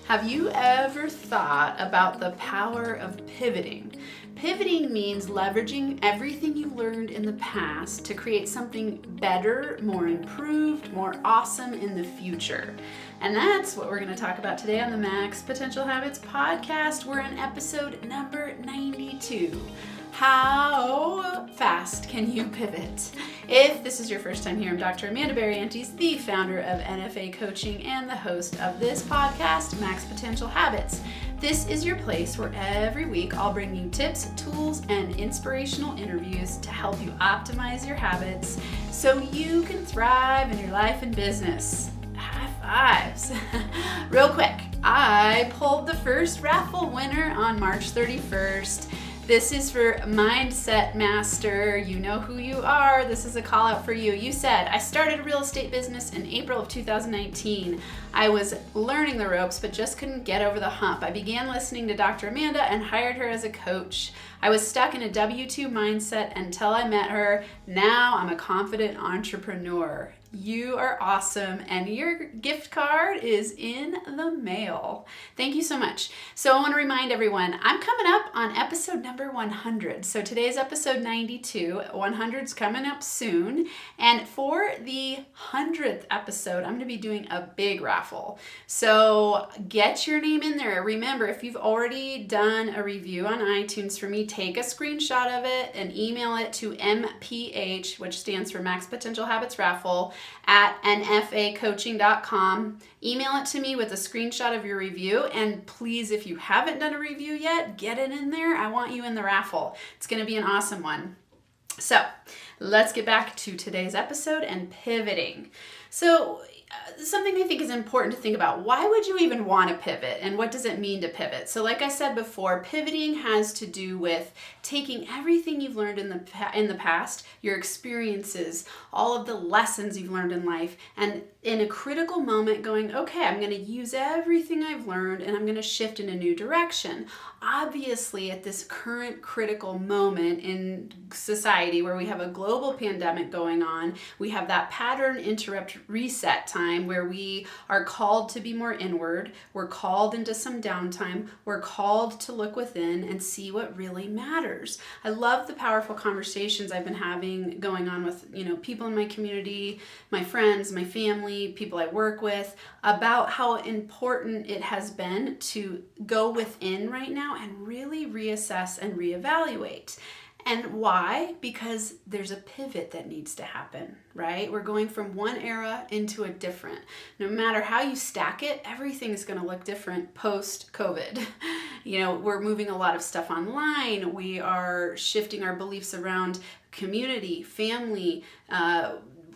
Have you ever thought about the power of pivoting? Pivoting means leveraging everything you learned in the past to create something better, more improved, more awesome in the future. And that's what we're going to talk about today on the Max Potential Habits podcast. We're in episode number 92. How fast can you pivot? If this is your first time here, I'm Dr. Amanda Barrientos, the founder of NFA Coaching and the host of this podcast, Max Potential Habits. This is your place where every week I'll bring you tips, tools, and inspirational interviews to help you optimize your habits so you can thrive in your life and business. High fives. Real quick, I pulled the first raffle winner on March 31st. This is for Mindset Master. You know who you are. This is a call out for you. You said, I started a real estate business in April of 2019. I was learning the ropes, but just couldn't get over the hump. I began listening to Dr. Amanda and hired her as a coach. I was stuck in a W-2 mindset until I met her. Now I'm a confident entrepreneur. You are awesome, and your gift card is in the mail. Thank you so much. So I want to remind everyone, I'm coming up on episode number 100. So today's episode 92, 100's coming up soon. And for the 100th episode, I'm going to be doing a big raffle. So get your name in there. Remember, if you've already done a review on iTunes for me, take a screenshot of it and email it to MPH, which stands for Max Potential Habits Raffle, at nfacoaching.com. Email it to me with a screenshot of your review, and please, if you haven't done a review yet, get it in there. I want you in the raffle. It's going to be an awesome one. So let's get back to today's episode and pivoting. So something I think is important to think about. Why would you even want to pivot, and what does it mean to pivot? So like I said before, pivoting has to do with taking everything you've learned in the past, your experiences, all of the lessons you've learned in life, and in a critical moment going, okay, I'm going to use everything I've learned and I'm going to shift in a new direction. Obviously, at this current critical moment in society where we have a global pandemic going on, we have that pattern interrupt reset time where we are called to be more inward. We're called into some downtime. We're called to look within and see what really matters. I love the powerful conversations I've been having going on with, people in my community, my friends, my family, people I work with, about how important it has been to go within right now and really reassess and reevaluate. And why? Because there's a pivot that needs to happen, right? We're going from one era into a different. No matter how you stack it, everything's going to look different post-COVID. We're moving a lot of stuff online. We are shifting our beliefs around community, family,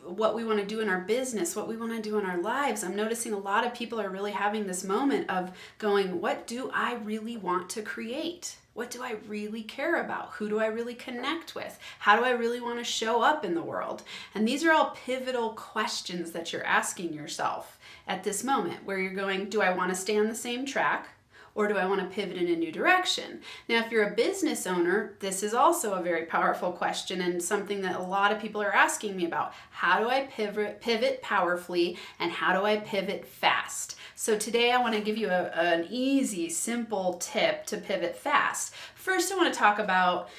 what we want to do in our business, what we want to do in our lives. I'm noticing a lot of people are really having this moment of going, what do I really want to create? What do I really care about? Who do I really connect with? How do I really want to show up in the world? And these are all pivotal questions that you're asking yourself at this moment where you're going, do I want to stay on the same track? Or do I want to pivot in a new direction? Now, if you're a business owner, this is also a very powerful question and something that a lot of people are asking me about. How do I pivot powerfully, and how do I pivot fast? So today I want to give you an easy, simple tip to pivot fast. First, I want to talk about,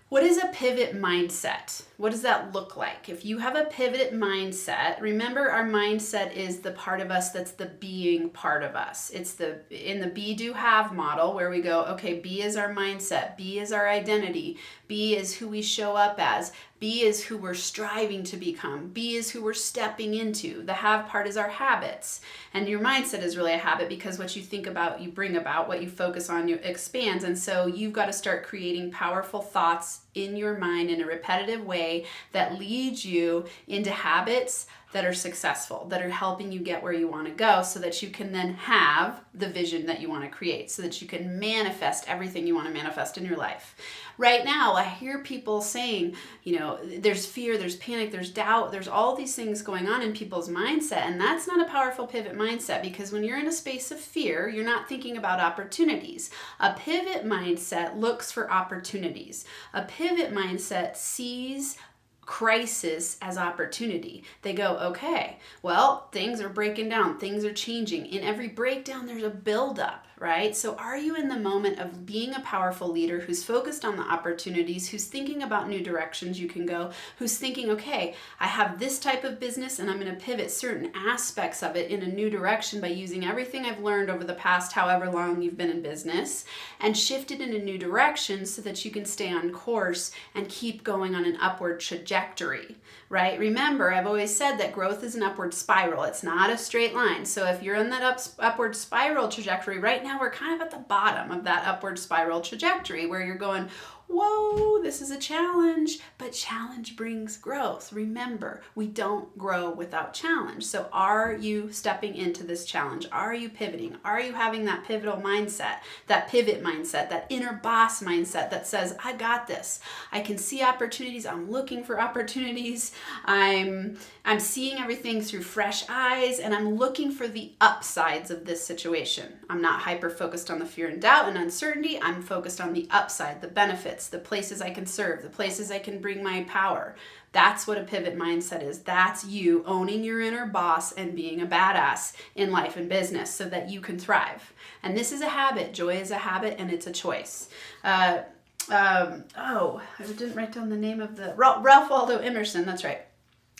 what is a pivot mindset? What does that look like? If you have a pivot mindset, remember our mindset is the part of us that's the being part of us. It's in the be, do, have model where we go, okay, be is our mindset, be is our identity, be is who we show up as, be is who we're striving to become, be is who we're stepping into. The have part is our habits. And your mindset is really a habit because what you think about, you bring about, what you focus on, you expands. And so you've got to start creating powerful thoughts in your mind in a repetitive way that leads you into habits that are successful, that are helping you get where you want to go so that you can then have the vision that you want to create, so that you can manifest everything you want to manifest in your life. Right now, I hear people saying, there's fear, there's panic, there's doubt, there's all these things going on in people's mindset, and that's not a powerful pivot mindset, because when you're in a space of fear, you're not thinking about opportunities. A pivot mindset looks for opportunities. A pivot mindset sees crisis as opportunity. They go, okay, well, things are breaking down, things are changing. In every breakdown, there's a buildup, right? So are you in the moment of being a powerful leader who's focused on the opportunities, who's thinking about new directions you can go, who's thinking, okay, I have this type of business and I'm going to pivot certain aspects of it in a new direction by using everything I've learned over the past however long you've been in business and shift it in a new direction so that you can stay on course and keep going on an upward trajectory, right? Remember, I've always said that growth is an upward spiral. It's not a straight line. So if you're in that upward spiral trajectory right now, we're kind of at the bottom of that upward spiral trajectory where you're going, whoa, this is a challenge, but challenge brings growth. Remember, we don't grow without challenge. So are you stepping into this challenge? Are you pivoting? Are you having that pivotal mindset, that pivot mindset, that inner boss mindset that says, I got this. I can see opportunities. I'm looking for opportunities. I'm seeing everything through fresh eyes, and I'm looking for the upsides of this situation. I'm not hyper focused on the fear and doubt and uncertainty. I'm focused on the upside, the benefits, the places I can serve, the places I can bring my power. That's what a pivot mindset is. That's you owning your inner boss and being a badass in life and business so that you can thrive. And this is a habit. Joy is a habit, and it's a choice. I didn't write down the name of the Ralph Waldo Emerson. That's right.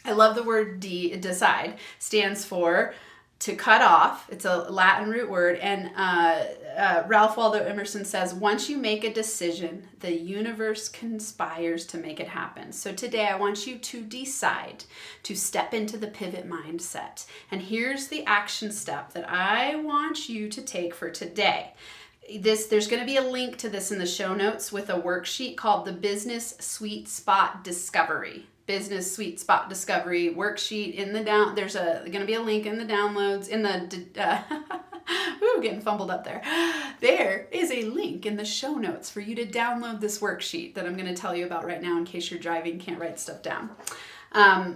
I love the word decide. Stands for to cut off. It's a Latin root word. And Ralph Waldo Emerson says, once you make a decision, the universe conspires to make it happen. So today I want you to decide to step into the pivot mindset. And here's the action step that I want you to take for today. There's going to be a link to this in the show notes with a worksheet called the Business Sweet Spot Discovery. Business Sweet Spot Discovery worksheet in the down. There's going to be a link in the downloads in the. Getting fumbled up there. There is a link in the show notes for you to download this worksheet that I'm going to tell you about right now in case you're driving, can't write stuff down.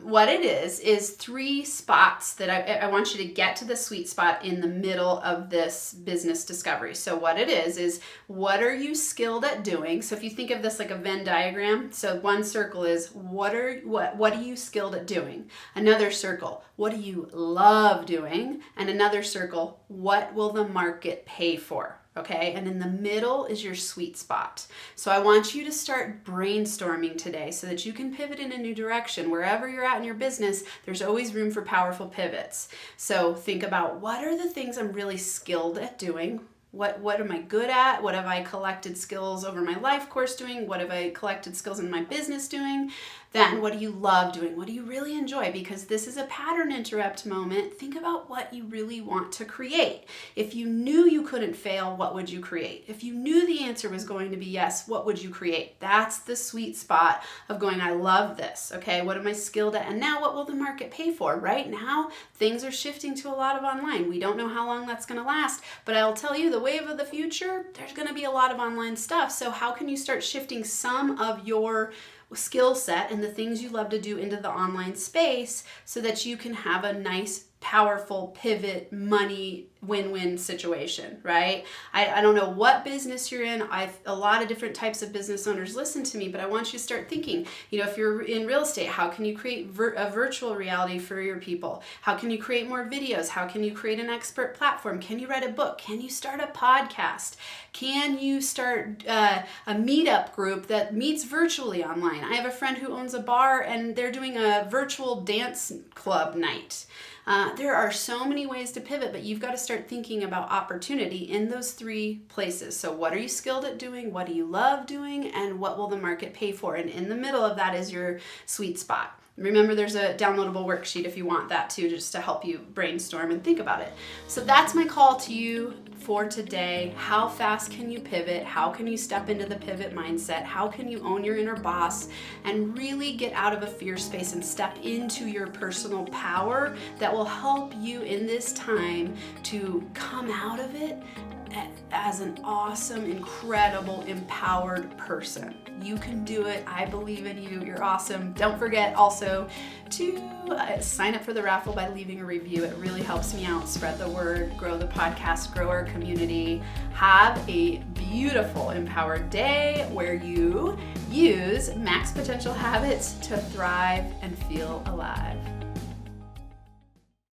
What it is 3 spots that I want you to get to the sweet spot in the middle of this business discovery. So what it is what are you skilled at doing? So if you think of this like a Venn diagram, so one circle is what are you skilled at doing? Another circle, what do you love doing? And another circle, what will the market pay for? Okay, and in the middle is your sweet spot. So I want you to start brainstorming today so that you can pivot in a new direction. Wherever you're at in your business, there's always room for powerful pivots. So think about what are the things I'm really skilled at doing? What am I good at? What have I collected skills over my life course doing? What have I collected skills in my business doing? Then what do you love doing? What do you really enjoy? Because this is a pattern interrupt moment. Think about what you really want to create. If you knew you couldn't fail, what would you create? If you knew the answer was going to be yes, what would you create? That's the sweet spot of going, I love this. Okay, what am I skilled at? And now what will the market pay for? Right now, things are shifting to a lot of online. We don't know how long that's going to last, but I'll tell you, the wave of the future, there's going to be a lot of online stuff. So how can you start shifting some of your skill set and the things you love to do into the online space so that you can have a nice, powerful pivot, money, win-win situation, right? I don't know what business you're in. A lot of different types of business owners listen to me, but I want you to start thinking, if you're in real estate, how can you create a virtual reality for your people? How can you create more videos? How can you create an expert platform? Can you write a book? Can you start a podcast? Can you start a meetup group that meets virtually online? I have a friend who owns a bar and they're doing a virtual dance club night. There are so many ways to pivot, but you've got to start thinking about opportunity in those 3 places. So what are you skilled at doing? What do you love doing? And what will the market pay for? And in the middle of that is your sweet spot. Remember, there's a downloadable worksheet if you want that too, just to help you brainstorm and think about it. So that's my call to you for today. How fast can you pivot? How can you step into the pivot mindset? How can you own your inner boss and really get out of a fear space and step into your personal power that will help you in this time to come out of it as an awesome, incredible, empowered person. You can do it. I believe in you. You're awesome. Don't forget also to sign up for the raffle by leaving a review. It really helps me out. Spread the word, grow the podcast, grow our community. Have a beautiful, empowered day where you use max potential habits to thrive and feel alive.